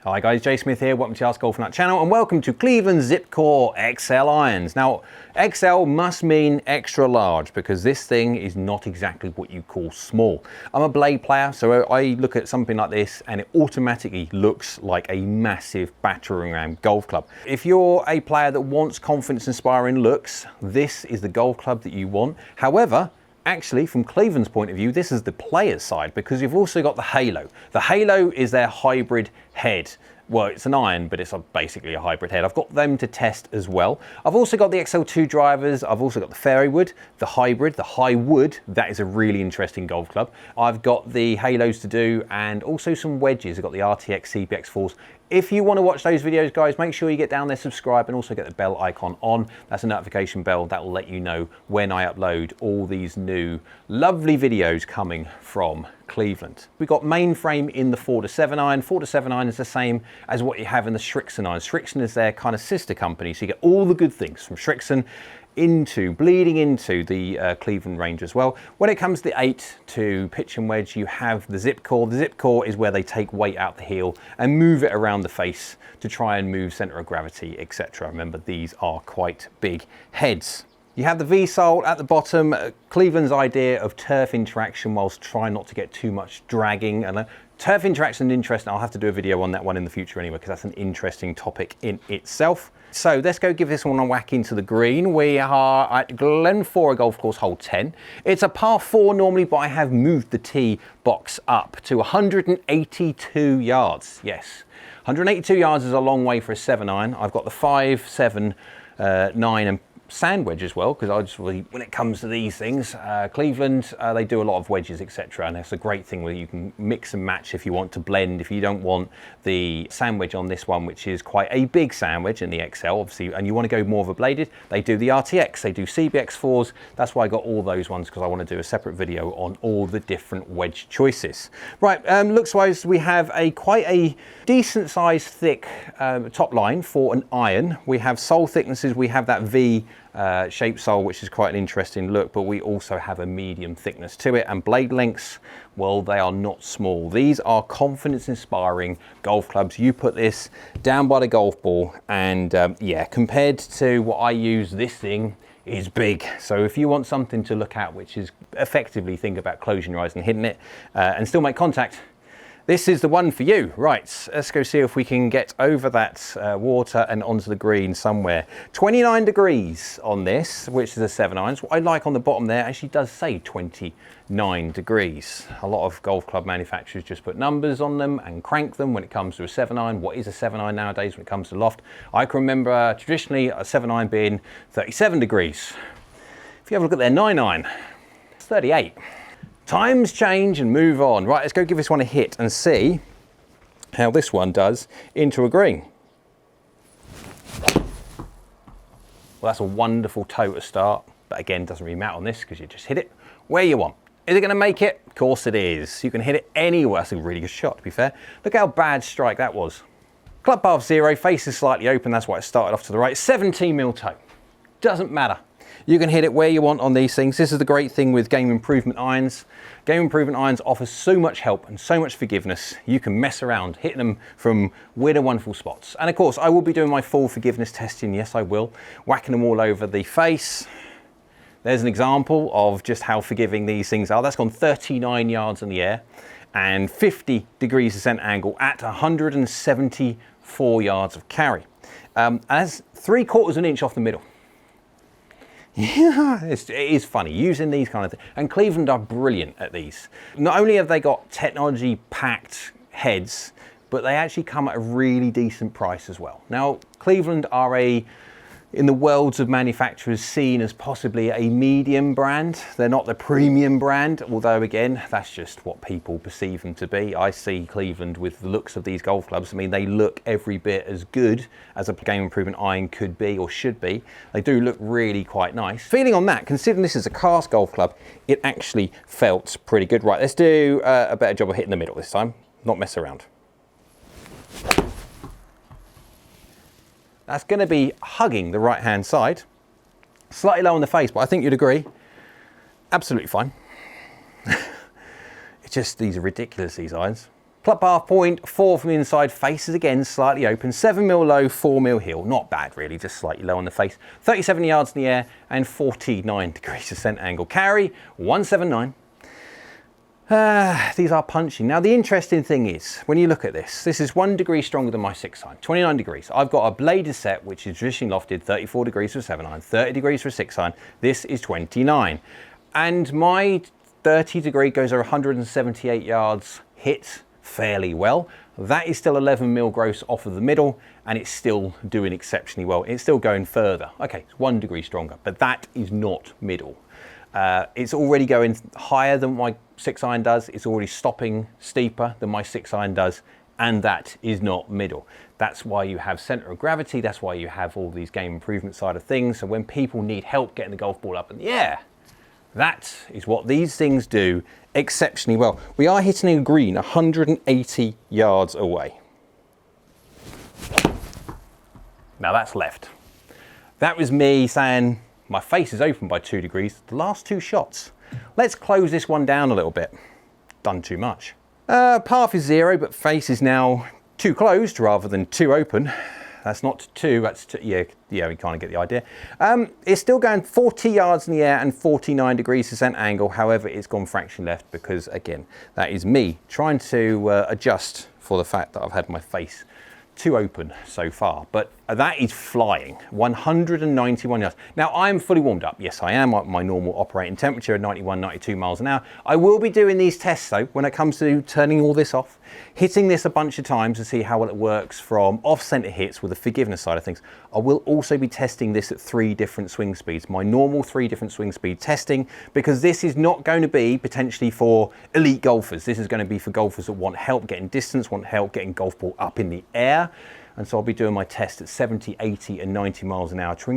Hi guys, Jay Smith here, welcome to AskGolfNut channel and welcome to Cleveland Zipcore XL irons. Now, XL must mean extra large because this thing is not exactly what you call small. I'm a blade player, so I look at something like this and it automatically looks like a massive battering ram golf club. If you're a player that wants confidence inspiring looks, this is the golf club that you want. However, actually, from Cleveland's point of view, this is the player's side because you've also got the Halo. The Halo is their hybrid head. Well, it's an iron, but it's basically a hybrid head. I've got them to test as well. I've also got the XL2 drivers. I've also got the Fairy Wood, the hybrid, the High Wood. That is a really interesting golf club. I've got the Halos to do and also some wedges. I've got the RTX CPX4s. If you want to watch those videos, guys, make sure you get down there, subscribe, and also get the bell icon on. That's a notification bell that will let you know when I upload all these new lovely videos coming from Cleveland. We've got mainframe in the 4-7 iron. 4-7 iron is the same as what you have in the Srixon iron. Srixon is their kind of sister company, so you get all the good things from Srixon bleeding into the Cleveland range as well. When it comes to the 8 to pitch and wedge, you have the Zipcore. The Zipcore is where they take weight out the heel and move it around the face to try and move center of gravity, etc. Remember, these are quite big heads. You have the V-sole at the bottom. Cleveland's idea of turf interaction whilst trying not to get too much dragging. And turf interaction is interesting. I'll have to do a video on that one in the future anyway, because that's an interesting topic in itself. So let's go give this one a whack into the green. We are at Glenfora Golf Course, hole 10. It's a par 4 normally, but I have moved the tee box up to 182 yards. Yes, 182 yards is a long way for a 7-iron. I've got the 5, 7, 9 and sand wedge as well, because I just really, when it comes to these things, Cleveland, they do a lot of wedges, etc. And that's a great thing where you can mix and match if you want to blend. If you don't want the sand wedge on this one, which is quite a big sand wedge in the XL, obviously, and you want to go more of a bladed, they do the RTX, they do CBX4s. That's why I got all those ones, because I want to do a separate video on all the different wedge choices. Right, looks wise, we have quite a decent size thick top line for an iron. We have sole thicknesses, we have that V shape sole, which is quite an interesting look, but we also have a medium thickness to it. And blade lengths, well, they are not small. These are confidence inspiring golf clubs. You put this down by the golf ball and yeah, compared to what I use, this thing is big. So if you want something to look at, which is effectively think about closing your eyes and hitting it and still make contact, this is the one for you. Right, let's go see if we can get over that water and onto the green somewhere. 29 degrees on this, which is a 7-irons. What I like on the bottom there actually does say 29 degrees. A lot of golf club manufacturers just put numbers on them and crank them when it comes to a 7-iron. What is a 7-iron nowadays when it comes to loft? I can remember traditionally a 7-iron being 37 degrees. If you have a look at their 9-iron, it's 38. Times change and move on. Right, let's go give this one a hit and see how this one does into a green. Well, that's a wonderful toe to start, but again, doesn't really matter on this because you just hit it where you want. Is it going to make it? Of course it is. You can hit it anywhere. That's a really good shot, to be fair. Look how bad strike that was. Club path 0, face is slightly open. That's why it started off to the right. 17 mil toe. Doesn't matter. You can hit it where you want on these things. This is the great thing with game improvement irons. Game improvement irons offer so much help and so much forgiveness. You can mess around, hitting them from weird and wonderful spots. And of course, I will be doing my full forgiveness testing. Yes, I will. Whacking them all over the face. There's an example of just how forgiving these things are. That's gone 39 yards in the air and 50 degrees descent angle at 174 yards of carry. As 3/4 an inch off the middle. Yeah, it is funny using these kind of things. And Cleveland are brilliant at these. Not only have they got technology packed heads, but they actually come at a really decent price as well. Now, Cleveland are in the worlds of manufacturers, seen as possibly a medium brand. They're not the premium brand, although again, that's just what people perceive them to be. I see Cleveland with the looks of these golf clubs. I mean, they look every bit as good as a game improvement iron could be or should be. They do look really quite nice. Feeling on that, considering this is a cast golf club, it actually felt pretty good. Right, let's do a better job of hitting the middle this time, not mess around. That's going to be hugging the right-hand side. Slightly low on the face, but I think you'd agree. Absolutely fine. It's just, these are ridiculous, these irons. Club path point, 4 from the inside, faces again slightly open, 7mm low, 4mm heel, not bad really, just slightly low on the face, 37 yards in the air and 49 degrees descent angle. Carry, 179. These are punching. Now the interesting thing is, when you look at this is 1 degree stronger than my 6-iron, 29 degrees. I've got a bladed set which is traditionally lofted, 34 degrees for a 7-iron, 30 degrees for a 6-iron. This is 29. And my 30 degree goes over 178 yards, hit fairly well. That is still 11mm gross off of the middle, and it's still doing exceptionally well. It's still going further. Okay, it's 1 degree stronger, but that is not middle. It's already going higher than my 6-iron does. It's already stopping steeper than my 6-iron does, and that is not middle. That's why you have center of gravity. That's why you have all these game improvement side of things. So when people need help getting the golf ball up in the air, that is what these things do exceptionally well. We are hitting a green 180 yards away. Now that's left. That was me saying my face is open by 2 degrees. The last 2 shots. Let's close this one down a little bit. Done too much. Path is 0, but face is now 2 closed rather than 2 open. That's not 2, that's 2, yeah, we kind of get the idea. It's still going 40 yards in the air and 49 degrees descent angle. However, it's gone fraction left because, again, that is me trying to adjust for the fact that I've had my face too open so far. But that is flying, 191 yards. Now, I'm fully warmed up. Yes, I am at my normal operating temperature of 91, 92 miles an hour. I will be doing these tests, though, when it comes to turning all this off, hitting this a bunch of times to see how well it works from off-center hits with the forgiveness side of things. I will also be testing this at 3 different swing speeds, my normal 3 different swing speed testing, because this is not going to be potentially for elite golfers. This is going to be for golfers that want help getting distance, want help getting golf ball up in the air. And so I'll be doing my test at 70, 80 and 90 miles an hour to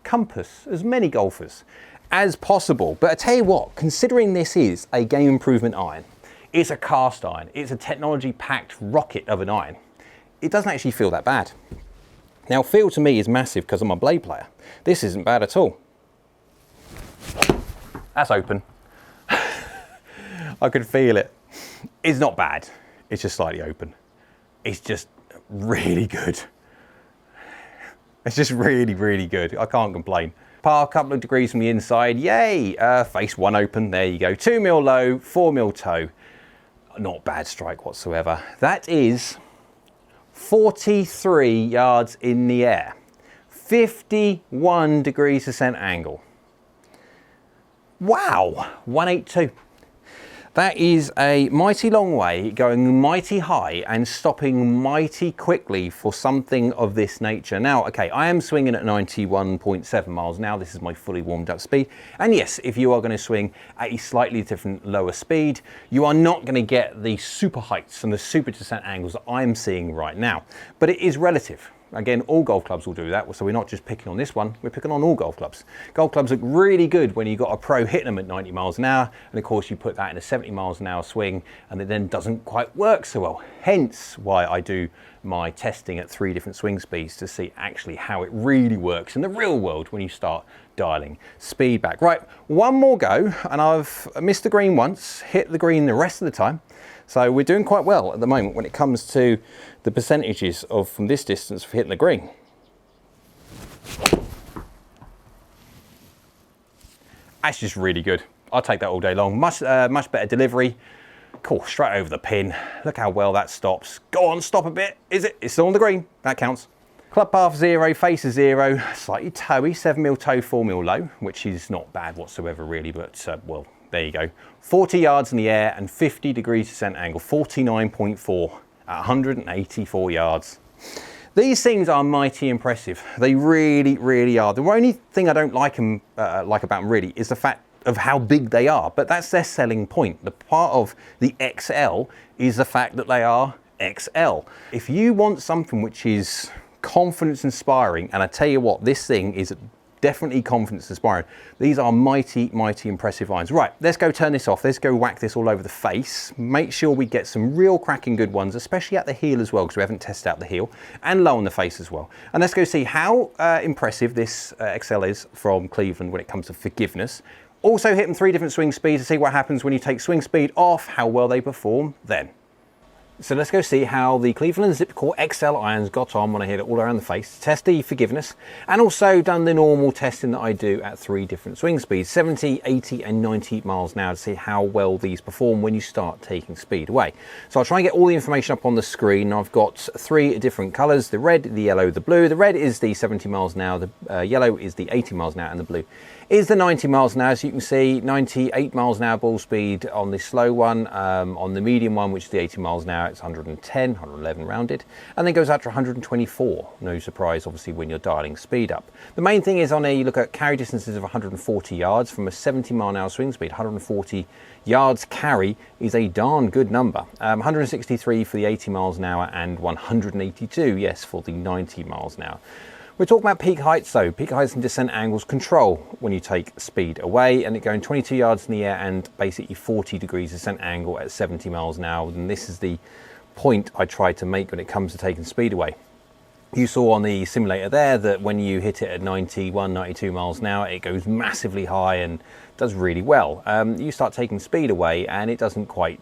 encompass as many golfers as possible. But I tell you what, considering this is a game improvement iron, it's a cast iron, it's a technology packed rocket of an iron, it doesn't actually feel that bad. Now feel to me is massive because I'm a blade player. This isn't bad at all. That's open. I could feel it. It's not bad, it's just slightly open. It's just really good. It's just really, really good. I can't complain. Par, a couple of degrees from the inside, yay! Face 1 open, there you go. 2mm low, 4mm toe. Not bad strike whatsoever. That is 43 yards in the air. 51 degrees descent angle. Wow, 182. That is a mighty long way, going mighty high and stopping mighty quickly for something of this nature. Now, okay, I am swinging at 91.7 miles an hour. This is my fully warmed up speed. And yes, if you are going to swing at a slightly different lower speed, you are not going to get the super heights and the super descent angles that I'm seeing right now. But it is relative. Again, all golf clubs will do that, so we're not just picking on this one, we're picking on all golf clubs. Golf clubs look really good when you've got a pro hitting them at 90 miles an hour, and of course you put that in a 70 miles an hour swing, and it then doesn't quite work so well. Hence why I do my testing at 3 different swing speeds to see actually how it really works in the real world when you start dialing speed back. Right, one more go, and I've missed the green once, hit the green the rest of the time. So we're doing quite well at the moment when it comes to the percentages of from this distance for hitting the green. That's just really good. I'll take that all day long. Much better delivery. Cool, straight over the pin. Look how well that stops. Go on, stop a bit. Is it? It's still on the green. That counts. Club path 0, face is 0, slightly toey, 7mm toe, 4mm low, which is not bad whatsoever really, but well, there you go. 40 yards in the air and 50 degrees descent angle, 49.4 at 184 yards. These things are mighty impressive. They really, really are. The only thing I don't like about them really is the fact of how big they are, but that's their selling point. The part of the XL is the fact that they are XL. If you want something which is confidence inspiring, and I tell you what, this thing is definitely confidence inspiring. These are mighty, mighty impressive irons. Right, let's go turn this off. Let's go whack this all over the face. Make sure we get some real cracking good ones, especially at the heel as well, because we haven't tested out the heel, and low on the face as well. And let's go see how impressive this XL is from Cleveland when it comes to forgiveness. Also hit them 3 different swing speeds to see what happens when you take swing speed off, how well they perform then. So let's go see how the Cleveland Zipcore XL irons got on when I hit it all around the face, test the forgiveness, and also done the normal testing that I do at 3 different swing speeds, 70, 80 and 90 miles an hour, to see how well these perform when you start taking speed away. So I'll try and get all the information up on the screen. I've got 3 different colours, the red, the yellow, the blue. The red is the 70 miles an hour, the yellow is the 80 miles an hour, and the blue is the 90 miles an hour. So you can see 98 miles an hour ball speed on the slow one, on the medium one, which is the 80 miles an hour, it's 110, 111 rounded, and then goes out to 124. No surprise, obviously, when you're dialing speed up. The main thing is on a, you look at carry distances of 140 yards from a 70 mile an hour swing speed, 140 yards carry is a darn good number. 163 for the 80 miles an hour and 182, yes, for the 90 miles an hour. We're talking about peak heights though. Peak heights and descent angles control when you take speed away, and it going 22 yards in the air and basically 40 degrees descent angle at 70 miles an hour. And this is the point I try to make when it comes to taking speed away. You saw on the simulator there that when you hit it at 91, 92 miles an hour, it goes massively high and does really well. You start taking speed away and it doesn't quite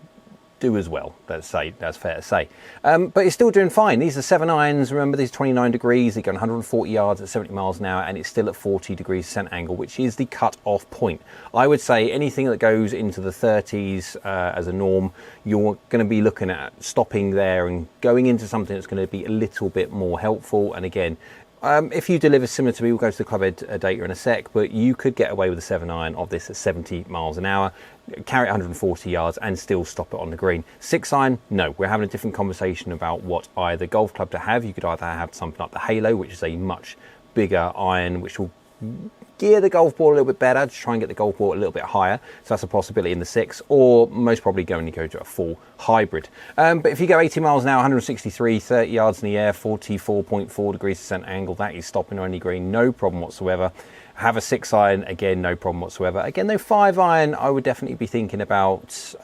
do as well, let's say, that's fair to say. But it's still doing fine. These are 7 irons, remember, these 29 degrees, they're going 140 yards at 70 miles an hour, and it's still at 40 degrees descent angle, which is the cut-off point. I would say anything that goes into the 30s as a norm, you're going to be looking at stopping there and going into something that's going to be a little bit more helpful. And again, if you deliver similar to me, we'll go to the club head data in a sec, but you could get away with a 7 iron of this at 70 miles an hour, carry it 140 yards and still stop it on the green. 6 iron, no, we're having a different conversation about what either golf club to have. You could either have something like the Halo, which is a much bigger iron, which will gear the golf ball a little bit better to try and get the golf ball a little bit higher. So that's a possibility in the 6, or most probably go to a full hybrid. But if you go 80 miles an hour, 163, 30 yards in the air, 44.4 degrees descent angle, that is stopping on any green, no problem whatsoever. Have a 6 iron, again, no problem whatsoever. Again, though, 5 iron, I would definitely be thinking about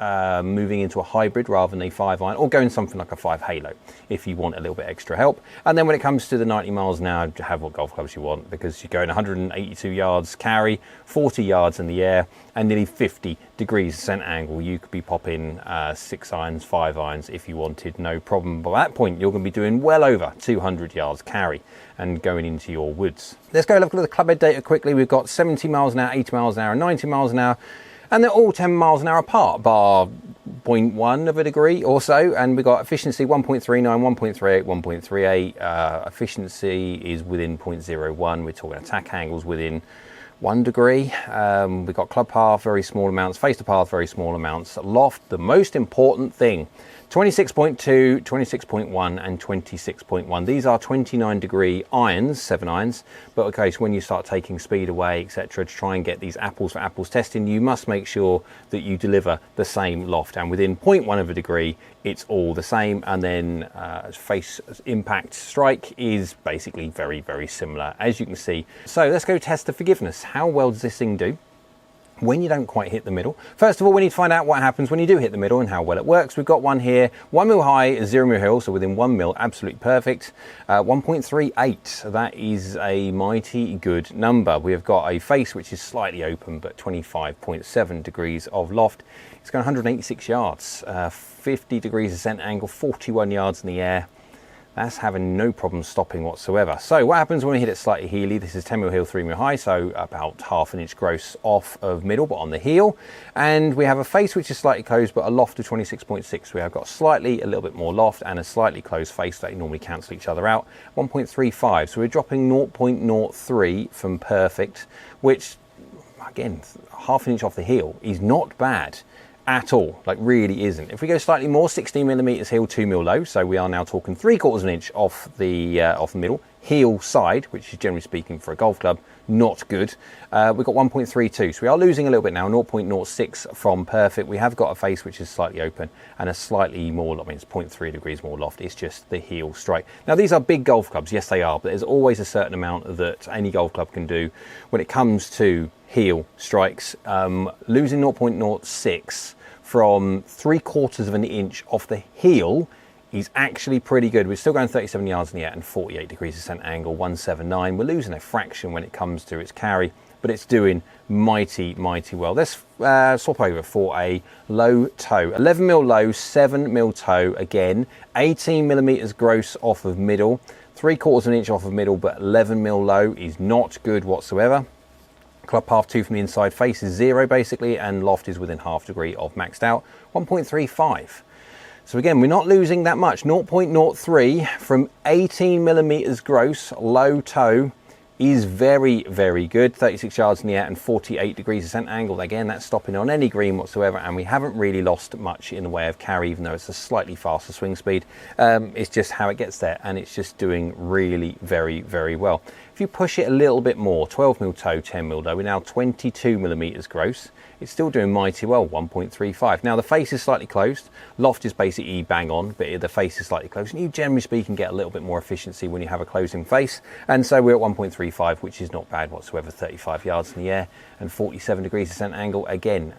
moving into a hybrid rather than a 5 iron, or going something like a 5 Halo if you want a little bit extra help. And then when it comes to the 90 miles an hour, have what golf clubs you want, because you're going 182 yards carry, 40 yards in the air, and nearly 50 degrees descent angle. You could be popping 6 irons, 5 irons if you wanted, no problem. By that point, you're going to be doing well over 200 yards carry and going into your woods. Let's go look at the club head data quickly. We've got 70 miles an hour, 80 miles an hour, 90 miles an hour, and they're all 10 miles an hour apart, bar 0.1 of a degree or so. And we've got efficiency 1.39, 1.38, 1.38. Efficiency is within 0.01. We're talking attack angles within 1 degree. We've got club path, very small amounts, face to path, very small amounts. Loft, the most important thing, 26.2, 26.1 and 26.1. These are 29 degree irons, 7 irons, but okay, so when you start taking speed away, etc., to try and get these apples for apples testing, you must make sure that you deliver the same loft, and within 0.1 of a degree it's all the same. And then face impact strike is basically very, very similar, as you can see. So let's go test the forgiveness. How well does this thing do when you don't quite hit the middle? First of all, we need to find out what happens when you do hit the middle and how well it works. We've got one here, 1 mil high, 0 mil hill, so within 1 mil, absolutely perfect. 1.38, that is a mighty good number. We have got a face which is slightly open, but 25.7 degrees of loft. It's going 186 yards, 50 degrees descent angle, 41 yards in the air. That's having no problem stopping whatsoever. So what happens when we hit it slightly heely? This is 10 mil heel, 3 mil high, so about ½ an inch gross off of middle, but on the heel. And we have a face which is slightly closed, but a loft of 26.6. We have got slightly a little bit more loft and a slightly closed face. They normally cancel each other out. 1.35, so we're dropping 0.03 from perfect, which, again, ½ an inch off the heel is not bad at all, like really isn't. If we go slightly more, 16 millimeters heel, 2 mil low, so we are now talking 3/4 of an inch off the middle heel side, which is generally speaking for a golf club not good. We've got 1.32, so we are losing a little bit now, 0.06 from perfect. We have got a face which is slightly open and a slightly more, I mean, it's 0.3 degrees more loft. It's just the heel strike. Now these are big golf clubs, yes they are, but there's always a certain amount that any golf club can do when it comes to heel strikes. Losing 0.06 from 3/4 of an inch off the heel is actually pretty good. We're still going 37 yards in the air and 48 degrees descent angle, 179. We're losing a fraction when it comes to its carry, but it's doing mighty well. Let's swap over for a low toe. 11mm low, 7mm toe again, 18mm gross off of middle, 3/4 inch off of middle, but 11mm low is not good whatsoever. Club path 2 from the inside, face is 0 basically, and loft is within half degree of maxed out, 1.35. So again, we're not losing that much. 0.03 from 18mm gross, low toe is very good. 36 yards in the air and 48 degrees descent angle. Again, that's stopping on any green whatsoever, and we haven't really lost much in the way of carry, even though it's a slightly faster swing speed. It's just how it gets there, and it's just doing really very well. If you push it a little bit more, 12mm toe, 10mm low, we're now 22mm gross. It's still doing mighty well, 1.35. Now the face is slightly closed. Loft is basically bang on, but the face is slightly closed. And you generally speaking get a little bit more efficiency when you have a closing face. And so we're at 1.35, which is not bad whatsoever. 35 yards in the air and 47 degrees descent angle. Again,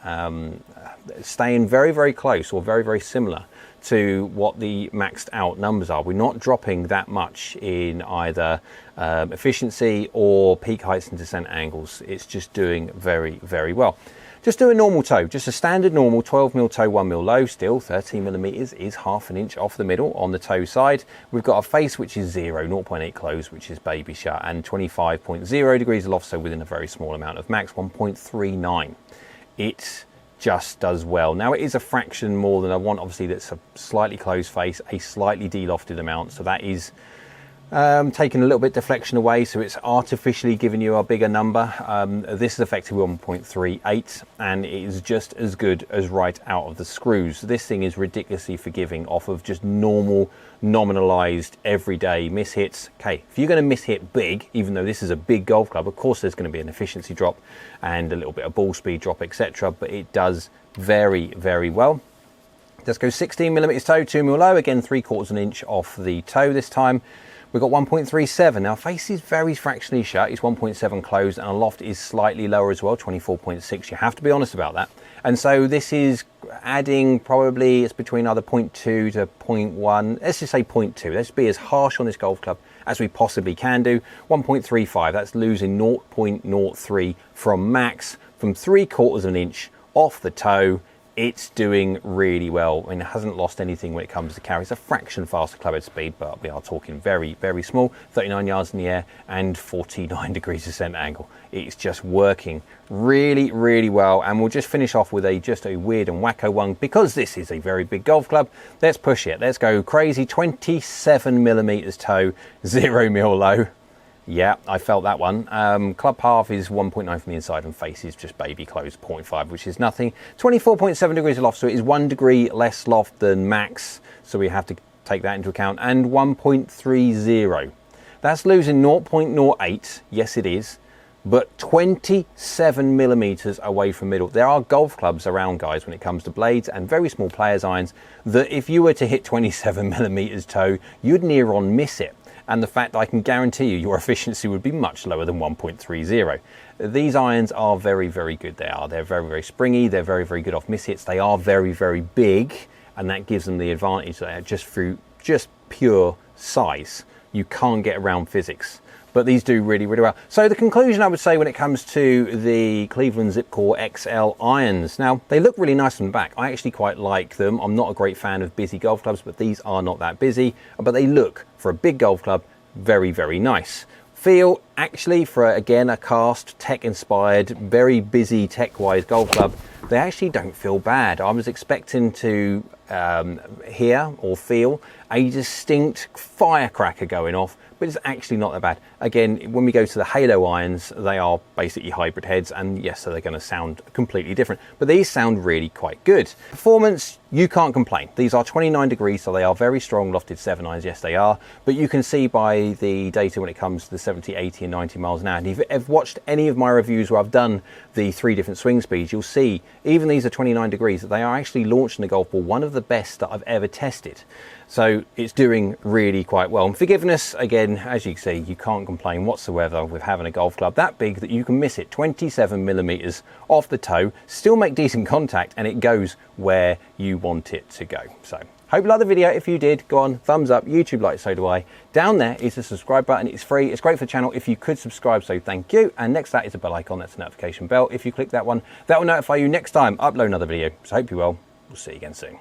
staying very close, or very similar to what the maxed out numbers are. We're not dropping that much in either efficiency or peak heights and descent angles. It's just doing very well. Just do a normal toe, just a standard normal 12mm toe, 1mm low. Still 13mm is half an inch off the middle on the toe side. We've got a face which is 0, 0.8 close, which is baby shut, and 25.0 degrees of loft, so within a very small amount of max, 1.39. It just does well. Now it is a fraction more than I want. Obviously that's a slightly closed face, a slightly de-lofted amount, so that is taking a little bit deflection away, so it's artificially giving you a bigger number. This is effectively 1.38, and it is just as good as right out of the screws. This thing is ridiculously forgiving off of just normal, nominalized, everyday mishits. Okay, if you're going to mishit big, even though this is a big golf club, of course there's going to be an efficiency drop and a little bit of ball speed drop, etc., but it does very well. Let's go 16mm toe, 2mm low, again 3/4 inch off the toe this time. We've got 1.37. Now face is very fractionally shut, it's 1.7 closed, and a loft is slightly lower as well, 24.6. You have to be honest about that. And so this is adding, probably it's between either 0.2 to 0.1, let's just say 0.2. Let's be as harsh on this golf club as we possibly can do. 1.35, that's losing 0.03 from max, from 3/4 inch off the toe. It's doing really well. I mean, it hasn't lost anything when it comes to carry. It's a fraction faster clubhead speed, but we are talking very small. 39 yards in the air and 49 degrees descent angle. It's just working really well. And we'll just finish off with just a weird and wacko one, because this is a very big golf club. Let's push it. Let's go crazy. 27mm toe, 0mm low. Yeah, I felt that one. Club half is 1.9 from the inside, and face is just baby close, 0.5, which is nothing. 24.7 degrees of loft, so it is 1 degree less loft than max, so we have to take that into account. And 1.30. That's losing 0.08, yes it is, but 27mm away from middle. There are golf clubs around, guys, when it comes to blades and very small players irons, that if you were to hit 27mm toe, you'd near on miss it. And the fact I can guarantee you your efficiency would be much lower than 1.30. These irons are very good. They're very springy. They're very good off miss hits. They are very big, and that gives them the advantage there just through pure size. You can't get around physics, but these do really well. So the conclusion I would say when it comes to the Cleveland Zipcore XL irons, now they look really nice on the back. I actually quite like them. I'm not a great fan of busy golf clubs, but these are not that busy, but they look, for a big golf club, very nice. Feel, actually, for again a cast, tech inspired, very busy tech wise golf club, they actually don't feel bad. I was expecting to hear or feel a distinct firecracker going off, but it's actually not that bad. Again, when we go to the Halo irons, they are basically hybrid heads, and yes, so they're going to sound completely different, but these sound really quite good. Performance, you can't complain. These are 29 degrees, so they are very strong lofted 7 irons, yes they are, but you can see by the data when it comes to the 70, 80 and 90 miles an hour, and if you've watched any of my reviews where I've done the 3 different swing speeds, you'll see even these are 29 degrees, that they are actually launching the golf ball one of the best that I've ever tested. So it's doing really quite well. And forgiveness, again, as you can see, you can't complain whatsoever with having a golf club that big that you can miss it 27mm off the toe, still make decent contact, and it goes where you want it to go. So Hope you liked the video. If you did, go on, thumbs up, YouTube like, so do I. Down there is the subscribe button. It's free. It's great for the channel. If you could subscribe, so thank you. And next to that is a bell icon. That's a notification bell. If you click that one, that will notify you next time I upload another video. So I hope you will. We'll see you again soon.